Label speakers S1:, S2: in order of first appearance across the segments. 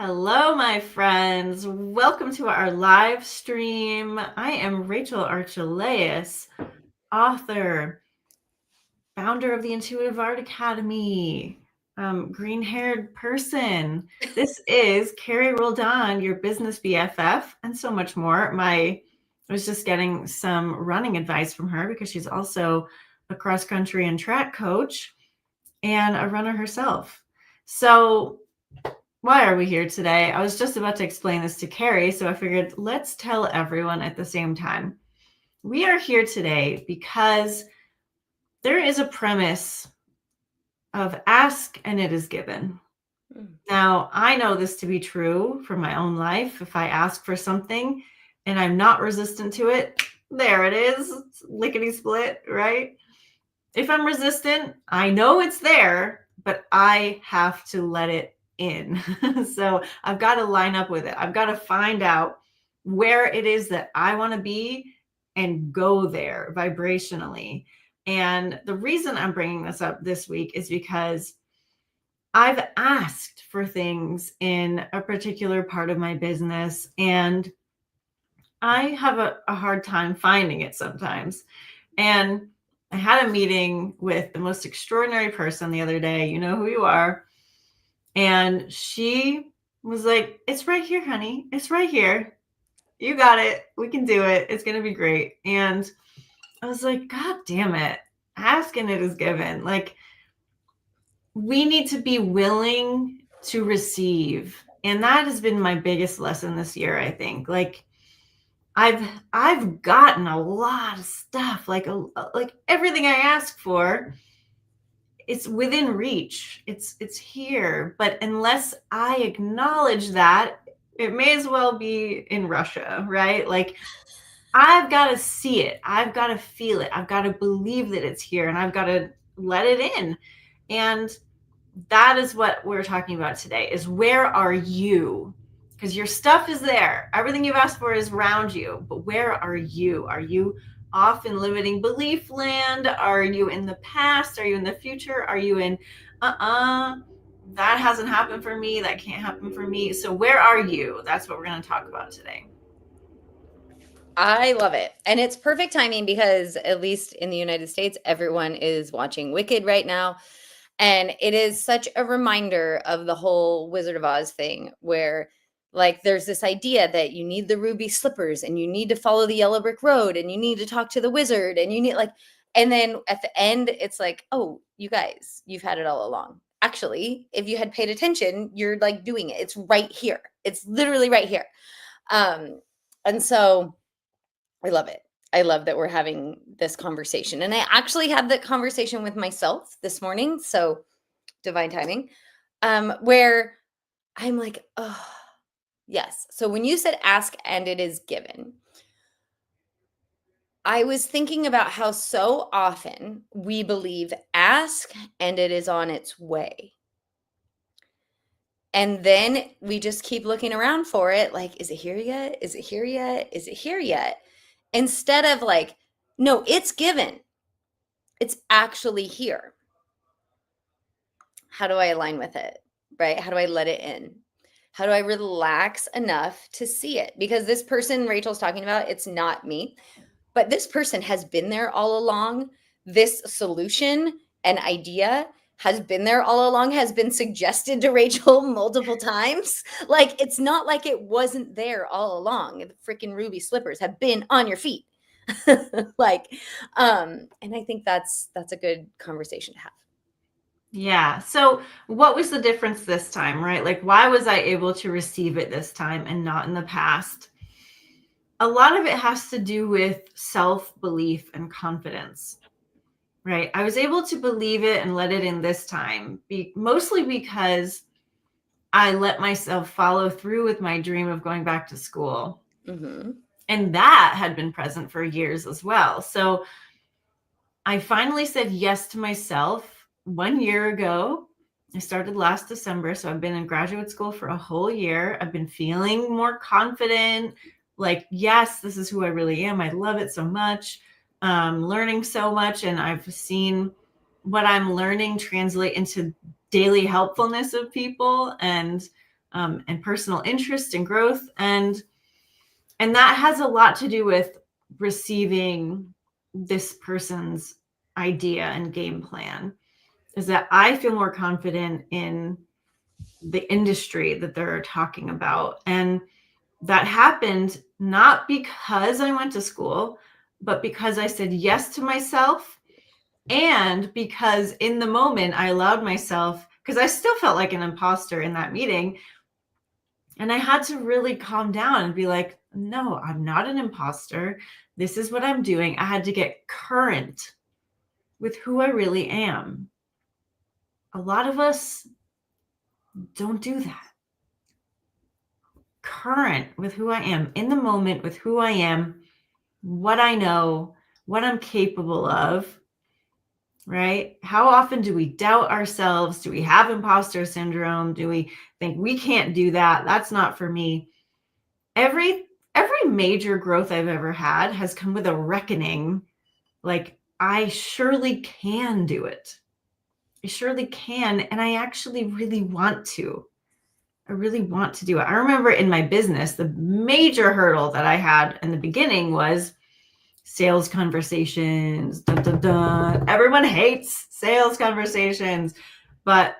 S1: Hello, my friends. Welcome to our live stream. I am Rachel Archelaus, author, founder of the Intuitive Art Academy, green-haired person. This is Carrie Roldan, your business BFF, and so much more. I was just getting some running advice from her because she's also a cross-country and track coach and a runner herself. So why are we here today? I was just about to explain this to Carrie, so I figured let's tell everyone at the same time. We are here today because there is a premise of ask and it is given. Now, I know this to be true from my own life. If I ask for something and I'm not resistant to it, there it is, it's lickety split, right? If I'm resistant, I know it's there, but I have to let it in. So I've got to line up with it. I've got to find out where it is that I want to be and go there vibrationally. And the reason I'm bringing this up this week is because I've asked for things in a particular part of my business, and I have a hard time finding it sometimes. And I had a meeting with the most extraordinary person the other day. You know who you are. And she was like, it's right here, honey. It's right here. You got it. We can do it. It's going to be great. And I was like, God damn it. Ask and it is given. Like, we need to be willing to receive. And that has been my biggest lesson this year, I think. Like, I've gotten a lot of stuff, like everything I ask for, it's within reach. It's here. But unless I acknowledge that, it may as well be in Russia, right? Like, I've got to see it. I've got to feel it. I've got to believe that it's here, and I've got to let it in. And that is what we're talking about today, is where are you? Because your stuff is there. Everything you've asked for is around you. But where are you? Are you off in limiting belief land? Are you in the past? Are you in the future? Are you in, that hasn't happened for me. That can't happen for me. So where are you? That's what we're going to talk about today.
S2: I love it. And it's perfect timing because at least in the United States, everyone is watching Wicked right now. And it is such a reminder of the whole Wizard of Oz thing where like there's this idea that you need the ruby slippers and you need to follow the yellow brick road and you need to talk to the wizard and you need and then at the end it's like, oh, you guys, you've had it all along. Actually, if you had paid attention, you're like doing it. It's right here. It's literally right here. And so I love it. I love that we're having this conversation. And I actually had that conversation with myself this morning. So divine timing, where I'm like, oh, yes. So when you said ask and it is given, I was thinking about how so often we believe ask and it is on its way. And then we just keep looking around for it. Like, is it here yet? Is it here yet? Is it here yet? Instead of like, no, it's given. It's actually here. How do I align with it? Right? How do I let it in? How do I relax enough to see it? Because this person Rachel's talking about, it's not me, but this person has been there all along. This solution and idea has been there all along, has been suggested to Rachel multiple times. Like, it's not like it wasn't there all along. The freaking ruby slippers have been on your feet. And I think that's a good conversation to have.
S1: Yeah. So what was the difference this time, right? Like, why was I able to receive it this time and not in the past? A lot of it has to do with self-belief and confidence, right? I was able to believe it and let it in this time, mostly because I let myself follow through with my dream of going back to school. Mm-hmm. And that had been present for years as well. So I finally said yes to myself 1 year ago. I started last December, so I've been in graduate school for a whole year. I've been feeling more confident, like, yes, this is who I really am. I love it so much, learning so much, and I've seen what I'm learning translate into daily helpfulness of people. And and personal interest and growth. And that has a lot to do with receiving this person's idea and game plan, is that I feel more confident in the industry that they're talking about. And that happened not because I went to school, but because I said yes to myself, and because in the moment I allowed myself, because I still felt like an imposter in that meeting. And I had to really calm down and be like, no, I'm not an imposter. This is what I'm doing. I had to get current with who I really am. A lot of us don't do that. Current with who I am, in the moment with who I am, what I know, what I'm capable of, right? How often do we doubt ourselves? Do we have imposter syndrome? Do we think we can't do that? That's not for me. Every major growth I've ever had has come with a reckoning. Like, I surely can do it. I surely can. And I actually really want to. I really want to do it. I remember in my business, the major hurdle that I had in the beginning was sales conversations. Dun, dun, dun. Everyone hates sales conversations. But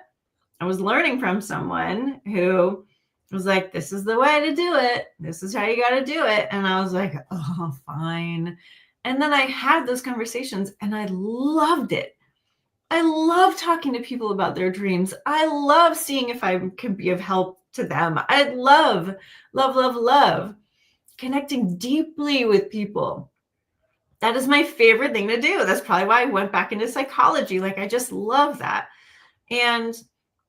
S1: I was learning from someone who was like, this is the way to do it. This is how you got to do it. And I was like, oh, fine. And then I had those conversations and I loved it. I love talking to people about their dreams. I love seeing if I can be of help to them. I love, love, love, love connecting deeply with people. That is my favorite thing to do. That's probably why I went back into psychology. Like, I just love that. And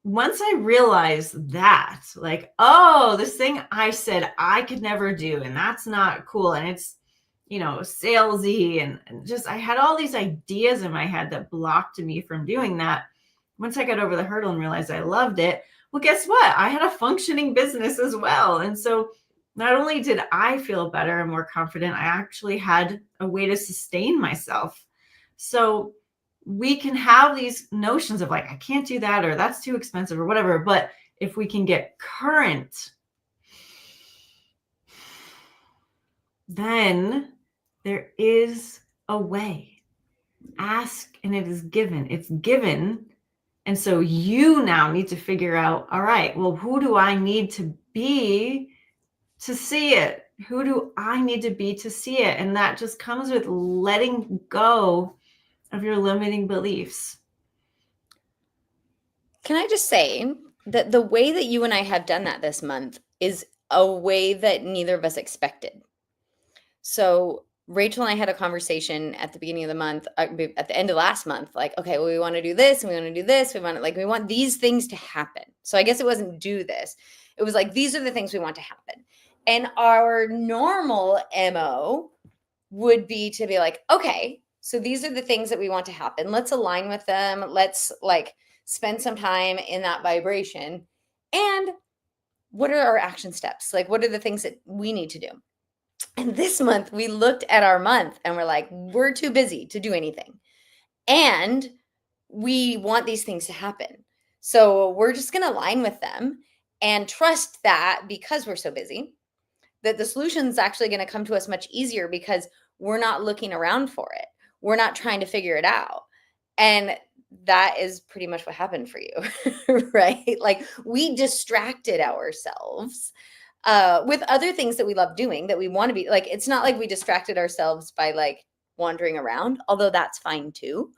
S1: once I realized that, like, oh, this thing I said I could never do, and that's not cool. And it's, salesy. And just, I had all these ideas in my head that blocked me from doing that. Once I got over the hurdle and realized I loved it, well, guess what? I had a functioning business as well. And so not only did I feel better and more confident, I actually had a way to sustain myself. So we can have these notions of like, I can't do that, or that's too expensive, or whatever. But if we can get current, then there is a way. Ask and it is given. It's given. And so you now need to figure out, all right, well, who do I need to be to see it? Who do I need to be to see it? And that just comes with letting go of your limiting beliefs.
S2: Can I just say that the way that you and I have done that this month is a way that neither of us expected. So Rachel and I had a conversation at the beginning of the month, at the end of last month, like, okay, well, we want to do this and we want to do this. We want these things to happen. So I guess it wasn't do this. It was like, these are the things we want to happen. And our normal MO would be to be like, okay, so these are the things that we want to happen. Let's align with them. Let's spend some time in that vibration. And what are our action steps? Like, what are the things that we need to do? And this month we looked at our month and we're like, we're too busy to do anything. And we want these things to happen. So we're just going to align with them and trust that because we're so busy, that the solution is actually going to come to us much easier because we're not looking around for it. We're not trying to figure it out. And that is pretty much what happened for you, right? Like, we distracted ourselves with other things that we love doing, that we want to be like. It's not like we distracted ourselves by like wandering around, although that's fine too.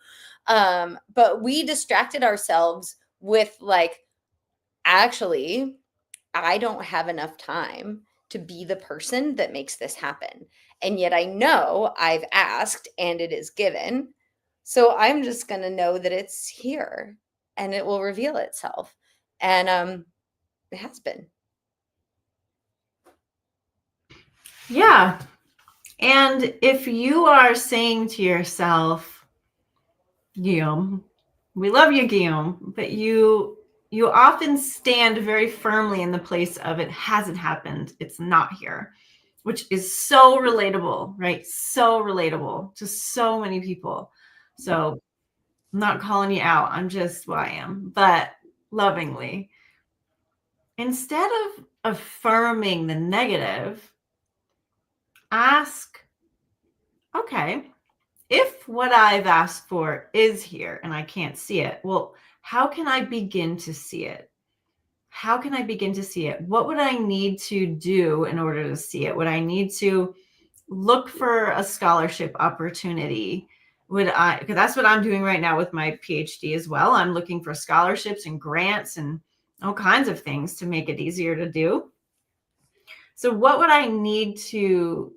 S2: But we distracted ourselves with like, actually, I don't have enough time to be the person that makes this happen. And yet I know I've asked and it is given. So I'm just going to know that it's here and it will reveal itself. And it has been.
S1: Yeah. And if you are saying to yourself, Guillaume, we love you, Guillaume, but you often stand very firmly in the place of it hasn't happened, it's not here, which is so relatable, right? So relatable to so many people. So I'm not calling you out. I'm just who I am, but lovingly. instead of affirming the negative, ask, okay, if what I've asked for is here and I can't see it, well, how can I begin to see it? How can I begin to see it? What would I need to do in order to see it? Would I need to look for a scholarship opportunity? Because that's what I'm doing right now with my PhD as well. I'm looking for scholarships and grants and all kinds of things to make it easier to do. So what would I need to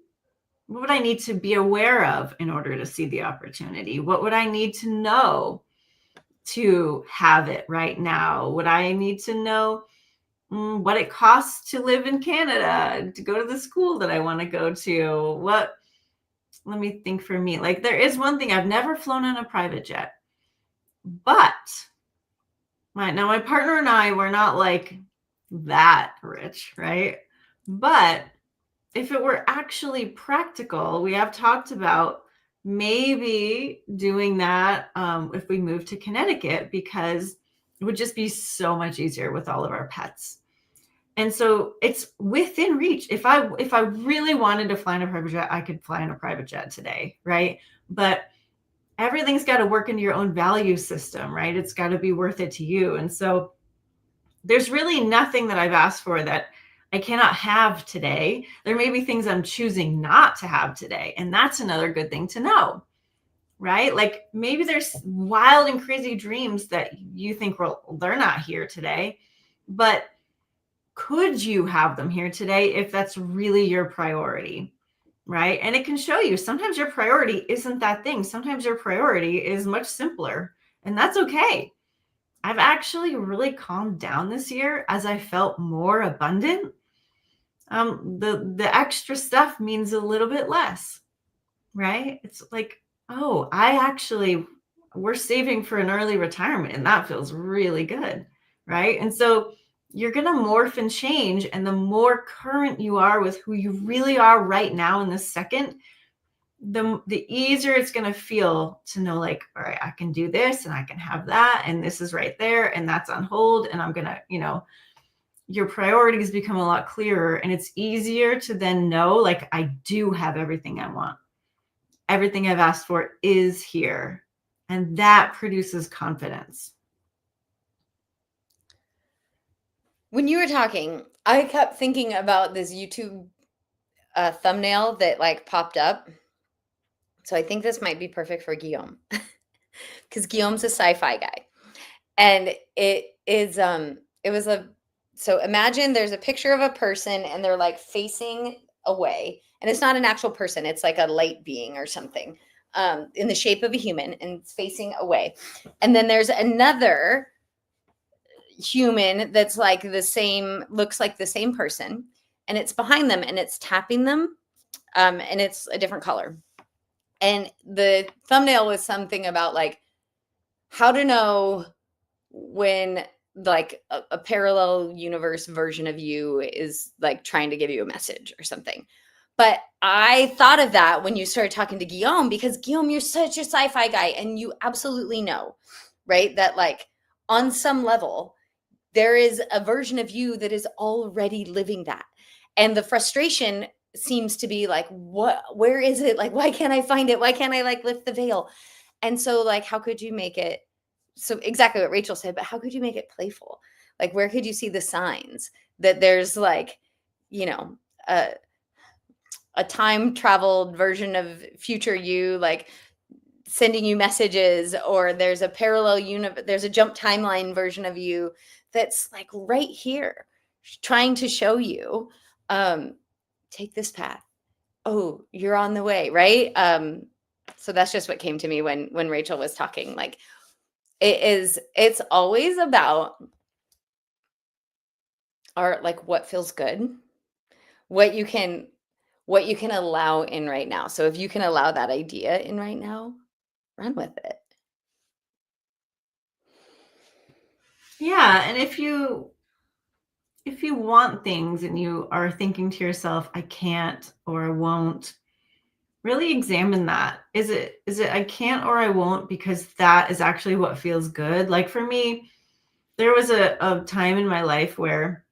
S1: be aware of in order to see the opportunity? What would I need to know to have it right now? Would I need to know what it costs to live in Canada, to go to the school that I want to go to? Let me think for me. Like, there is one thing, I've never flown on a private jet, but my partner and I were not like that rich, right? But if it were actually practical, we have talked about maybe doing that if we move to Connecticut, because it would just be so much easier with all of our pets. And so it's within reach. If I really wanted to fly in a private jet, I could fly in a private jet today, right? But everything's got to work into your own value system, right? It's got to be worth it to you. And so there's really nothing that I've asked for that I cannot have today. There may be things I'm choosing not to have today. And that's another good thing to know, right? Like, maybe there's wild and crazy dreams that you think, well, they're not here today, but could you have them here today if that's really your priority, right? And it can show you sometimes your priority isn't that thing. Sometimes your priority is much simpler, and that's okay. I've actually really calmed down this year as I felt more abundant. The extra stuff means a little bit less, right? It's like, oh, we're saving for an early retirement, and that feels really good, right? And so you're going to morph and change, and the more current you are with who you really are right now in this second, the easier it's going to feel to know, like, all right, I can do this and I can have that, and this is right there and that's on hold, and I'm going to, your priorities become a lot clearer, and it's easier to then know, like, I do have everything I want. Everything I've asked for is here, and that produces confidence.
S2: When you were talking, I kept thinking about this YouTube thumbnail that like popped up. So I think this might be perfect for Guillaume, because Guillaume's a sci-fi guy, and so imagine there's a picture of a person and they're like facing away, and it's not an actual person, it's like a light being or something, in the shape of a human, and it's facing away, and then there's another human that's like looks like the same person, and it's behind them and it's tapping them, and it's a different color. And the thumbnail was something about like how to know when like a parallel universe version of you is like trying to give you a message or something. But I thought of that when you started talking to Guillaume, because Guillaume, you're such a sci-fi guy, and you absolutely know, right, that like on some level there is a version of you that is already living that. And the frustration seems to be like, where is it? Like, why can't I find it? Why can't I like lift the veil? And so like, how could you make it? So exactly what Rachel said, but how could you make it playful? Like, where could you see the signs that there's like, a time traveled version of future you, like sending you messages, or there's a parallel universe, there's a jump timeline version of you that's like right here trying to show you, take this path. Oh, you're on the way, right? So that's just what came to me when Rachel was talking. Like, it's always about like what feels good, what you can allow in right now. So if you can allow that idea in right now, run with it.
S1: Yeah, and if you want things and you are thinking to yourself, I can't or I won't, really examine that. Is it I can't or I won't because that is actually what feels good? Like, for me, there was a time in my life where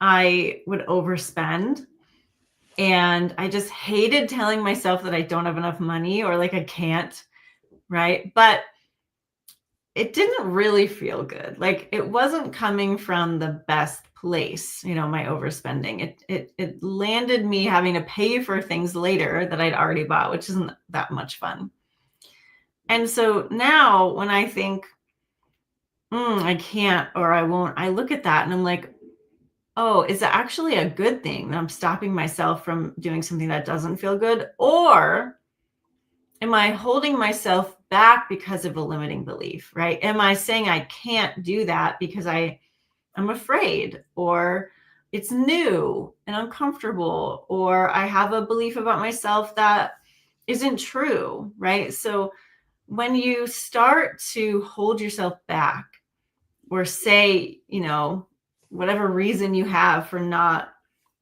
S1: I would overspend. And I just hated telling myself that I don't have enough money or like I can't, right? But it didn't really feel good. Like it wasn't coming from the best place, my overspending. It landed me having to pay for things later that I'd already bought, which isn't that much fun. And so now when I think, I can't or I won't, I look at that and I'm like, oh, is it actually a good thing that I'm stopping myself from doing something that doesn't feel good? Or am I holding myself back because of a limiting belief, right? Am I saying I can't do that because I'm afraid, or it's new and uncomfortable, or I have a belief about myself that isn't true, right? So when you start to hold yourself back or say, whatever reason you have for not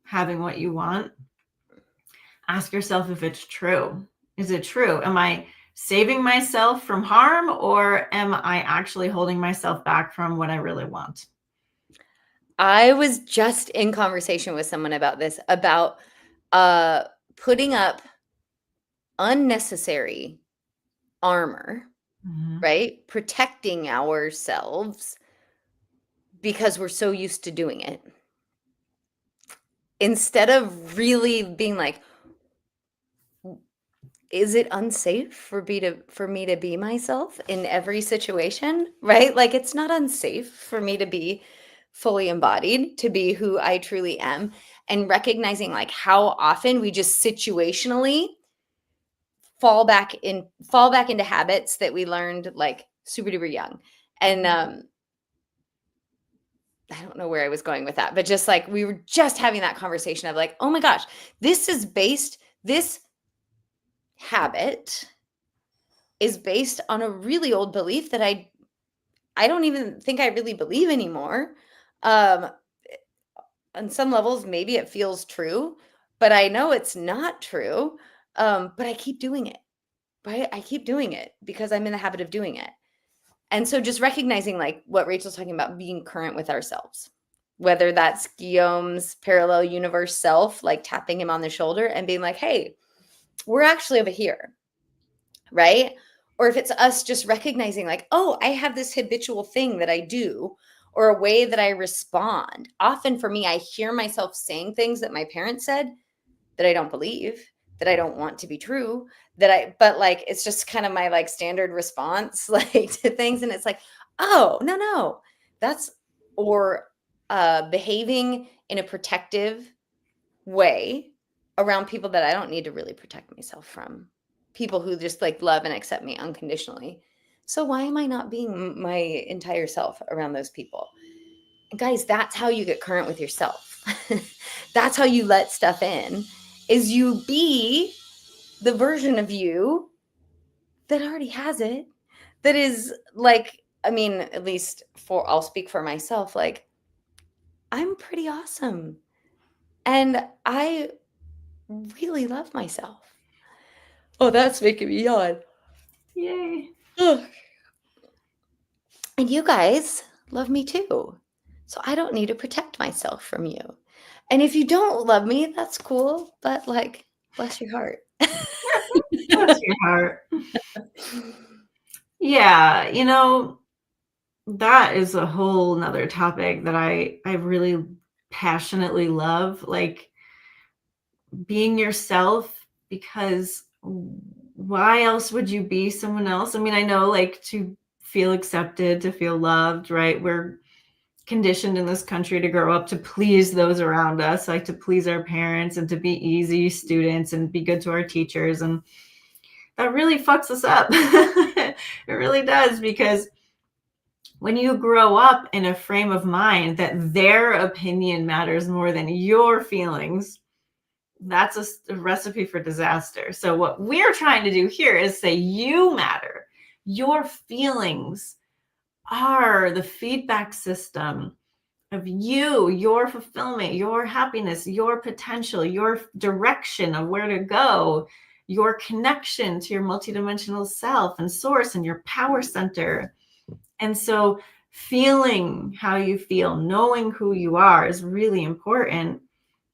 S1: having what you want, ask yourself if it's true. Is it true? Am I saving myself from harm, or am I actually holding myself back from what I really want?
S2: I was just in conversation with someone about this, about putting up unnecessary armor, right? Protecting ourselves because we're so used to doing it. Instead of really being like, is it unsafe for me to be myself in every situation, right? Like it's not unsafe for me to be fully embodied, to be who I truly am, and recognizing like how often we just situationally fall back into habits that we learned like super duper young. And I don't know where I was going with that, but just like we were just having that conversation of like, oh my gosh, this habit is based on a really old belief that I don't even think I really believe anymore. On some levels, maybe it feels true, but I know it's not true. But I keep doing it, right? I keep doing it because I'm in the habit of doing it. And so just recognizing like what Rachel's talking about, being current with ourselves, whether that's Guillaume's parallel universe self, like tapping him on the shoulder and being like, hey, we're actually over here, right? Or if it's us just recognizing like, oh, I have this habitual thing that I do, or a way that I respond. Often for me, I hear myself saying things that my parents said that I don't believe, that I don't want to be true, but like, it's just kind of my like standard response, like to things. And it's like, oh, no, that's, or behaving in a protective way around people that I don't need to really protect myself from, people who just like love and accept me unconditionally. So why am I not being my entire self around those people? And guys, that's how you get current with yourself. That's how you let stuff in, is you be the version of you that already has it, that is like, I mean, at least I'll speak for myself, like I'm pretty awesome and I really love myself. Oh, that's making me yawn.
S1: Yay.
S2: And you guys love me too. So I don't need to protect myself from you. And if you don't love me, that's cool. But like, bless your heart.
S1: Bless your heart. Yeah, that is a whole nother topic that I really passionately love, like being yourself, because why else would you be someone else? I mean, I know like to feel accepted, to feel loved, right? We're conditioned in this country to grow up to please those around us, like to please our parents and to be easy students and be good to our teachers. And that really fucks us up. It really does, because when you grow up in a frame of mind that their opinion matters more than your feelings, that's a recipe for disaster. So what we're trying to do here is say you matter. Your feelings are the feedback system of you, your fulfillment, your happiness, your potential, your direction of where to go, your connection to your multidimensional self and source and your power center. And so feeling how you feel, knowing who you are is really important,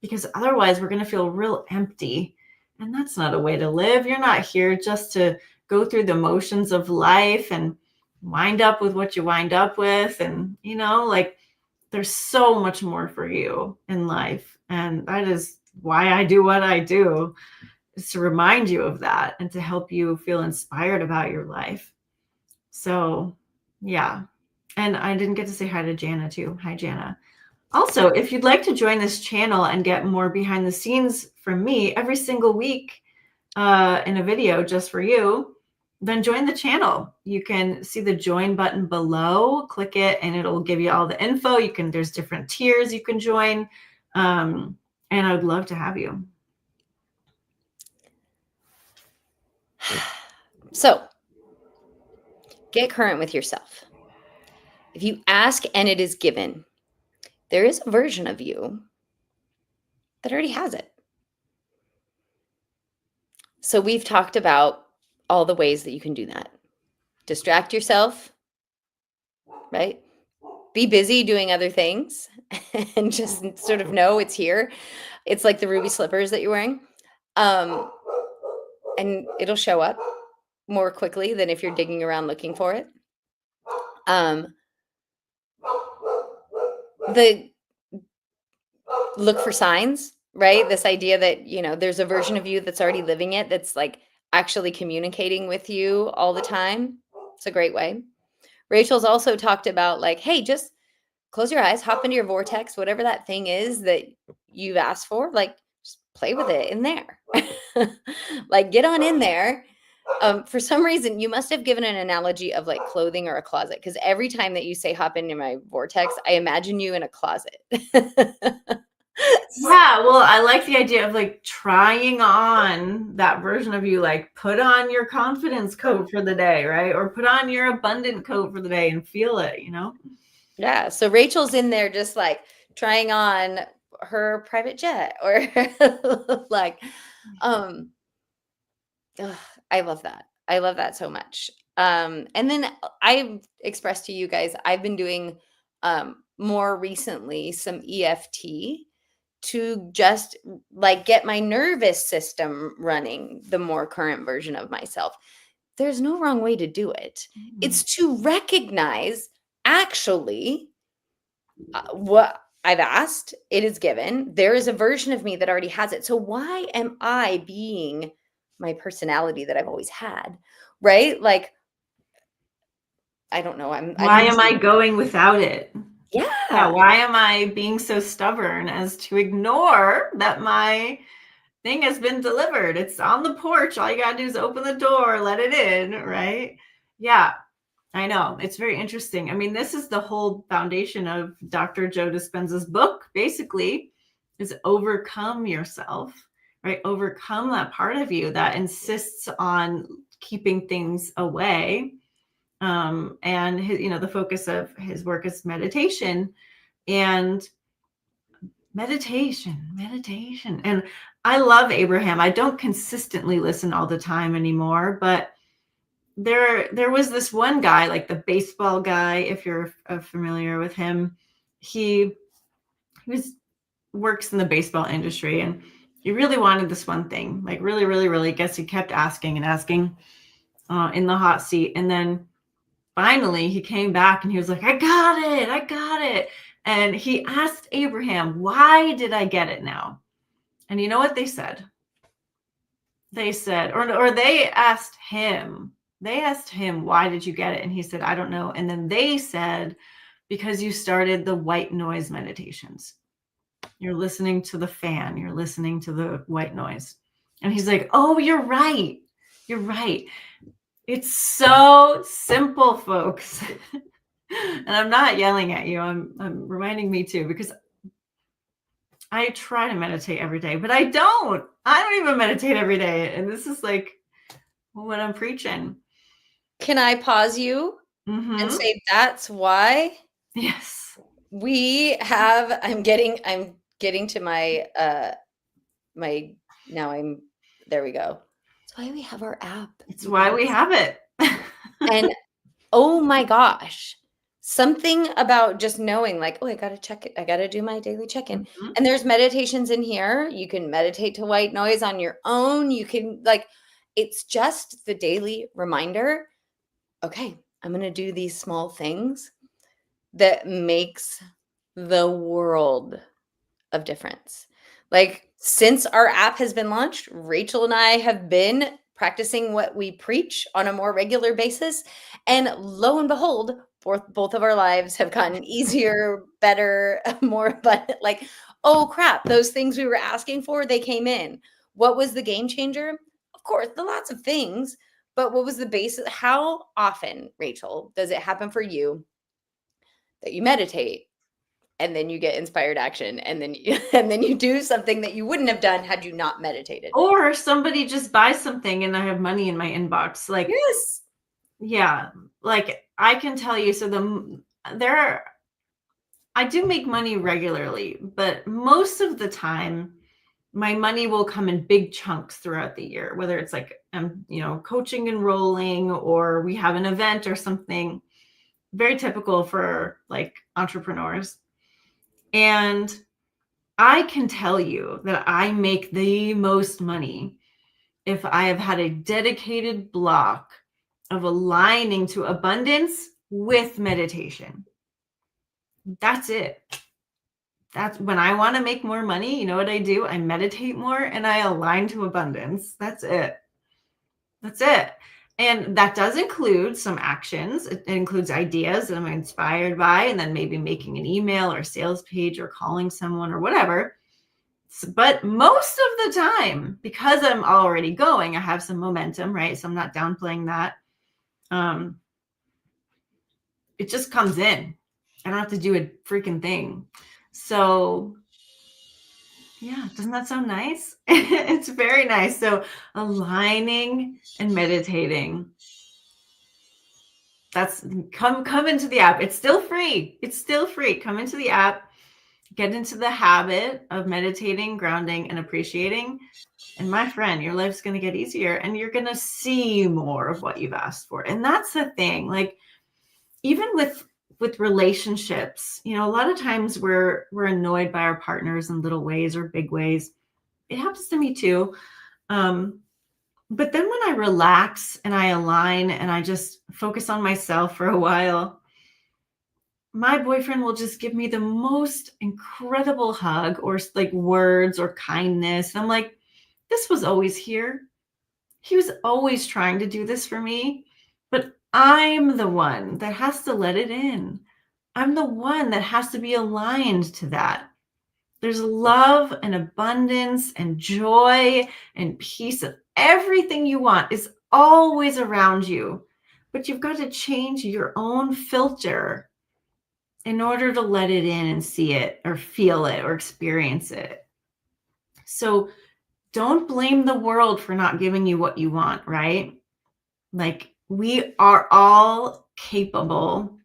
S1: because otherwise we're going to feel real empty. And that's not a way to live. You're not here just to go through the motions of life and wind up with what you wind up with. And, you know, like, there's so much more for you in life. And that is why I do what I do, is to remind you of that and to help you feel inspired about your life. So, yeah. And I didn't get to say hi to Jana too. Hi, Jana. Also, if you'd like to join this channel and get more behind the scenes from me every single week in a video just for you, then join the channel. You can see the join button below, click it, and it'll give you all the info. There's different tiers you can join. And I would love to have you.
S2: So get current with yourself. If you ask and it is given, there is a version of you that already has it. So we've talked about all the ways that you can do that. Distract yourself, right? Be busy doing other things and just sort of know it's here. It's like the ruby slippers that you're wearing. And it'll show up more quickly than if you're digging around looking for it. The look for signs, right? This idea that, you know, there's a version of you that's already living it, that's like actually communicating with you all the time. It's a great way. Rachel's also talked about, like, hey, just close your eyes, hop into your vortex, whatever that thing is that you've asked for, like, just play with it in there. Like, get on in there. For some reason, you must have given an analogy of like clothing or a closet, because every time that you say hop into my vortex, I imagine you in a closet.
S1: Yeah, well, I like the idea of like trying on that version of you, like put on your confidence coat for the day, right? Or put on your abundant coat for the day and feel it, you know? Yeah.
S2: So Rachel's in there just like trying on her private jet, or like, I love that. I love that so much. And then I expressed to you guys, I've been doing more recently some EFT to just like get my nervous system running, the more current version of myself. There's no wrong way to do it. It's to recognize, actually, what I've asked, it is given. There is a version of me that already has it. So why am I being my personality that I've always had? Right? Like, I don't know.
S1: Why am I going without it?
S2: Yeah.
S1: Why am I being so stubborn as to ignore that my thing has been delivered? It's on the porch. All you got to do is open the door, let it in, right? Yeah, I know. It's very interesting. I mean, this is the whole foundation of Dr. Joe Dispenza's book, basically, is overcome yourself, right? Overcome that part of you that insists on keeping things away. And his, the focus of his work is meditation. And meditation. And I love Abraham. I don't consistently listen all the time anymore, but there was this one guy, like the baseball guy, if you're familiar with him. He works in the baseball industry, and he really wanted this one thing, like really, really, really. Guess he kept asking and asking in the hot seat, and then finally he came back and he was like, I got it. And he asked Abraham, why did I get it now? And you know what they said? They said, or they asked him, why did you get it? And he said, I don't know. And then they said, because you started the white noise meditations. You're listening to the fan. You're listening to the white noise. And he's like, oh, you're right. It's so simple, folks. And I'm not yelling at you. I'm reminding me too, because I try to meditate every day, but I don't even meditate every day. And this is like what I'm preaching.
S2: Can I pause you and say that's why?
S1: Yes.
S2: I'm getting to my there we go. That's why we have our app.
S1: It's why we have it.
S2: And oh my gosh, something about just knowing like, oh, I got to check it. I got to do my daily check-in.
S1: Mhm.
S2: And there's meditations in here. You can meditate to white noise on your own. You can like, it's just the daily reminder. Okay, I'm going to do these small things that makes the world of difference. Like since our app has been launched, Rachel and I have been practicing what we preach on a more regular basis. And lo and behold, both of our lives have gotten easier, better, more abundant. Like, oh crap, those things we were asking for, they came in. What was the game changer? Of course, the lots of things, but what was the basis? How often, Rachel, does it happen for you that you meditate and then you get inspired action and then you, and then you do something that you wouldn't have done had you not meditated?
S1: Or somebody just buys something and I have money in my inbox. Like,
S2: Yes.
S1: yeah, like I can tell you, so I do make money regularly, but most of the time my money will come in big chunks throughout the year, whether it's like I'm, coaching and rolling, or we have an event or something. Very typical for like entrepreneurs. And I can tell you that I make the most money if I have had a dedicated block of aligning to abundance with meditation. That's it. That's when I want to make more money. You know what I do? I meditate more and I align to abundance. That's it. That's it. And that does include some actions. It includes ideas that I'm inspired by, and then maybe making an email or a sales page or calling someone or whatever. But most of the time, because I'm already going, I have some momentum, right? So I'm not downplaying that. It just comes in. I don't have to do a freaking thing. So yeah, doesn't that sound nice? It's very nice. So aligning and meditating. That's come into the app. It's still free. It's still free. Come into the app, get into the habit of meditating, grounding, and appreciating. And my friend, your life's going to get easier and you're going to see more of what you've asked for. And that's the thing. Like even with relationships, a lot of times we're annoyed by our partners in little ways or big ways. It happens to me too. But then when I relax and I align and I just focus on myself for a while, my boyfriend will just give me the most incredible hug or like words or kindness. And I'm like, this was always here. He was always trying to do this for me, but I'm the one that has to let it in. I'm the one that has to be aligned to that. There's love and abundance and joy and peace, of everything you want is always around you, but you've got to change your own filter in order to let it in and see it or feel it or experience it. So don't blame the world for not giving you what you want, right? Like we are all capable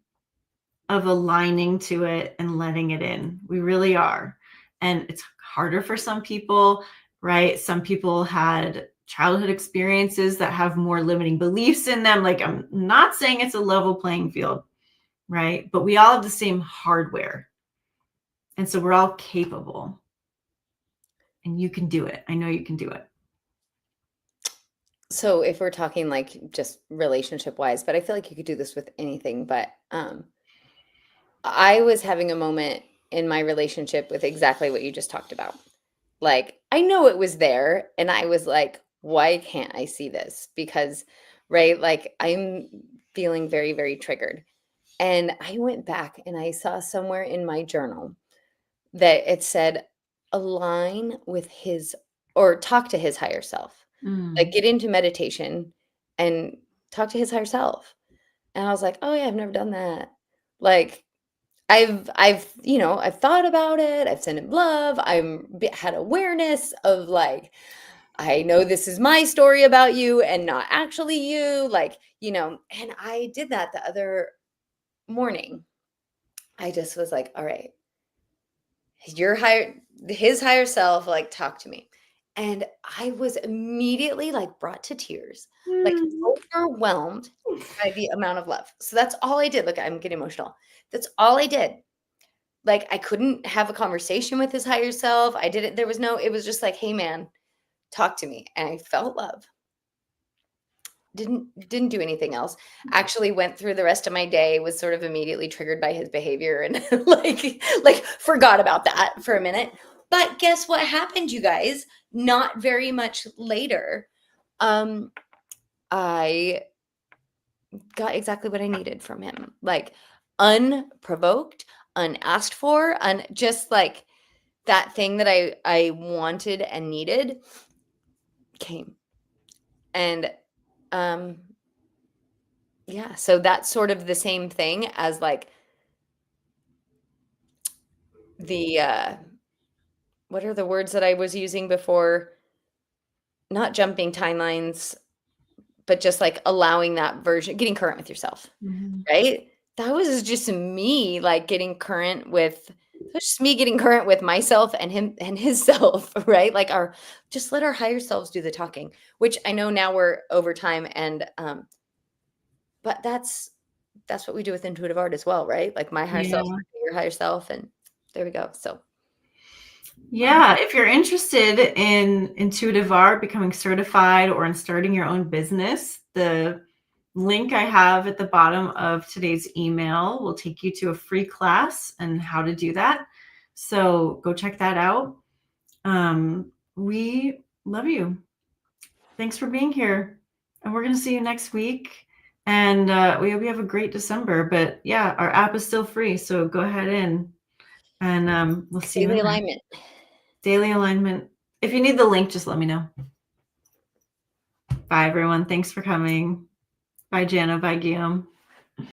S1: of aligning to it and letting it in. We really are. And it's harder for some people, right? Some people had childhood experiences that have more limiting beliefs in them. Like I'm not saying it's a level playing field, right? But we all have the same hardware. And so we're all capable. And you can do it. I know you can do it.
S2: So if we're talking like just relationship wise, but I feel like you could do this with anything, but I was having a moment in my relationship with exactly what you just talked about. Like I know it was there and I was like, why can't I see this? Because right, like I'm feeling very, very triggered. And I went back and I saw somewhere in my journal that it said align with his or talk to his higher self. Like get into meditation and talk to his higher self. And I was like, "Oh yeah, I've never done that." Like I've thought about it. I've sent him love. Had awareness of like I know this is my story about you and not actually you, and I did that the other morning. I just was like, "All right, his higher self, like talk to me." And I was immediately like brought to tears, like overwhelmed by the amount of love. So that's all I did. Look, I'm getting emotional. That's all I did. Like I couldn't have a conversation with his higher self. I didn't, there was no, it was just like, hey man, talk to me. And I felt love. Didn't do anything else. Actually went through the rest of my day, was sort of immediately triggered by his behavior and like forgot about that for a minute. But guess what happened, you guys? Not very much later, I got exactly what I needed from him. Like unprovoked, unasked for, just like that thing that I wanted and needed came. And yeah, so that's sort of the same thing as like the what are the words that I was using before? Not jumping timelines, but just like allowing that version, getting current with yourself, right? That was just me like getting current with just me getting current with myself and him and his self, right? Like just let our higher selves do the talking, which I know now we're over time and but that's what we do with intuitive art as well, right? Like my higher self, your higher self, and there we go. So
S1: yeah, if you're interested in intuitive art, becoming certified, or in starting your own business, the link I have at the bottom of today's email will take you to a free class and how to do that. So go check that out. We love you. Thanks for being here. And we're going to see you next week. And we hope you have a great December. But yeah, our app is still free. So go ahead in and we'll see you
S2: daily
S1: in
S2: alignment.
S1: Daily alignment. If you need the link, just let me know. Bye, everyone. Thanks for coming. Bye, Jana. Bye, Guillaume.